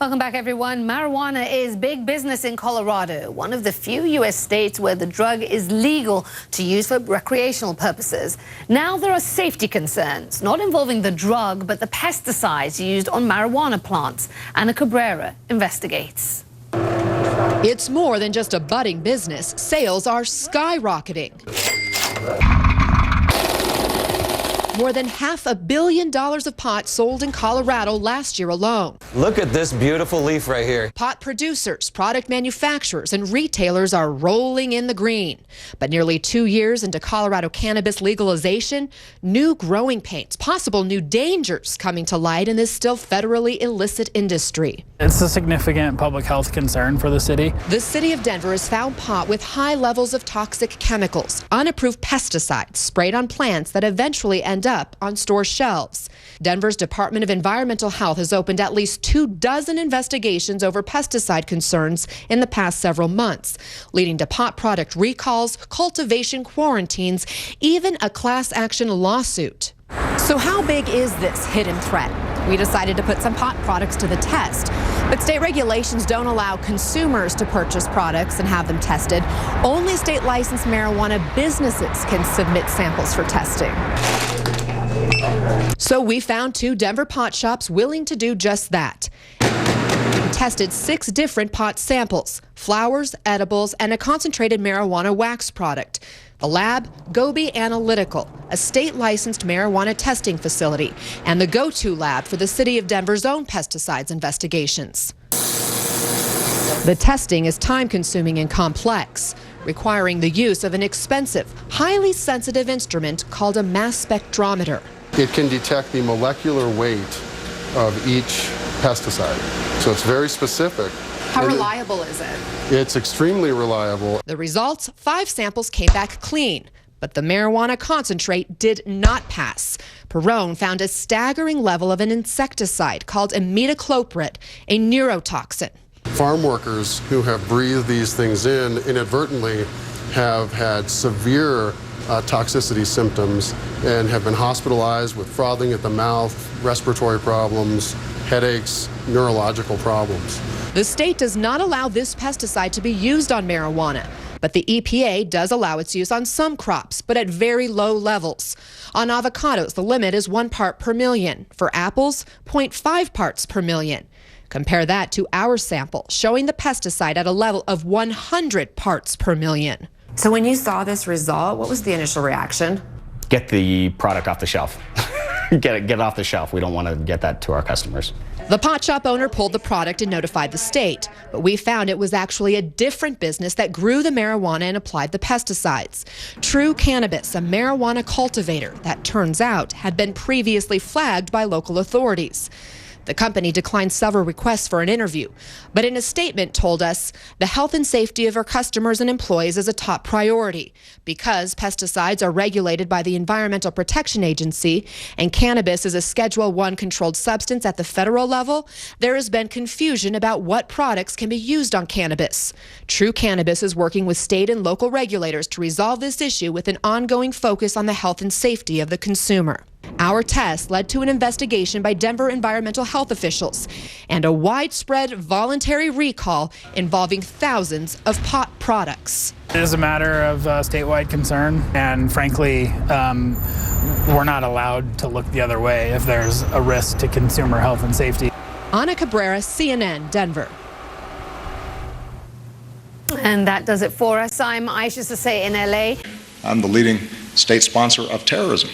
Welcome back, everyone. Marijuana is big business in Colorado, one of the few U.S. states where the drug is legal to use for recreational purposes. Now there are safety concerns, not involving the drug, but the pesticides used on marijuana plants. Ana Cabrera investigates. It's more than just a budding business. Sales are skyrocketing. More than $500 million of pot sold in Colorado last year alone. Look at this beautiful leaf right here. Pot producers, product manufacturers, and retailers are rolling in the green. But nearly 2 years into Colorado cannabis legalization, new growing pains, possible new dangers coming to light in this still federally illicit industry. It's a significant public health concern for the city. The city of Denver has found pot with high levels of toxic chemicals, unapproved pesticides sprayed on plants that eventually end up on store shelves. Denver's Department of Environmental Health has opened at least 24 investigations over pesticide concerns in the past several months, leading to pot product recalls, cultivation quarantines, even a class action lawsuit. So how big is this hidden threat? We decided to put some pot products to the test. But state regulations don't allow consumers to purchase products and have them tested. Only state licensed marijuana businesses can submit samples for testing. So we found 2 Denver pot shops willing to do just that. We tested 6 different pot samples, flowers, edibles, and a concentrated marijuana wax product. The lab, Gobi Analytical, a state-licensed marijuana testing facility, and the go-to lab for the city of Denver's own pesticides investigations. The testing is time-consuming and complex, requiring the use of an expensive, highly sensitive instrument called a mass spectrometer. It can detect the molecular weight of each pesticide, so it's very specific. How reliable is it? It's extremely reliable. The results, 5 samples came back clean, but the marijuana concentrate did not pass. Perrone found a staggering level of an insecticide called imidacloprid, a neurotoxin. Farm workers who have breathed these things in inadvertently have had severe toxicity symptoms and have been hospitalized with frothing at the mouth, respiratory problems, headaches, neurological problems. The state does not allow this pesticide to be used on marijuana, but the EPA does allow its use on some crops, but at very low levels. On avocados, the limit is 1 part per million. For apples, 0.5 parts per million. Compare that to our sample, showing the pesticide at a level of 100 parts per million. So when you saw this result, what was the initial reaction? Get the product off the shelf. Get it off the shelf. We don't want to get that to our customers. The pot shop owner pulled the product and notified the state, but we found it was actually a different business that grew the marijuana and applied the pesticides. True Cannabis, a marijuana cultivator that turns out had been previously flagged by local authorities. The company declined several requests for an interview, but in a statement told us the health and safety of our customers and employees is a top priority. Because pesticides are regulated by the Environmental Protection Agency and cannabis is a Schedule I controlled substance at the federal level, there has been confusion about what products can be used on cannabis. True Cannabis is working with state and local regulators to resolve this issue with an ongoing focus on the health and safety of the consumer. Our test led to an investigation by Denver environmental health officials and a widespread voluntary recall involving thousands of pot products. It is a matter of statewide concern, and frankly, we're not allowed to look the other way if there's a risk to consumer health and safety. Ana Cabrera, CNN, Denver. And that does it for us. I'm Aisha Sase in LA. I'm the leading state sponsor of terrorism.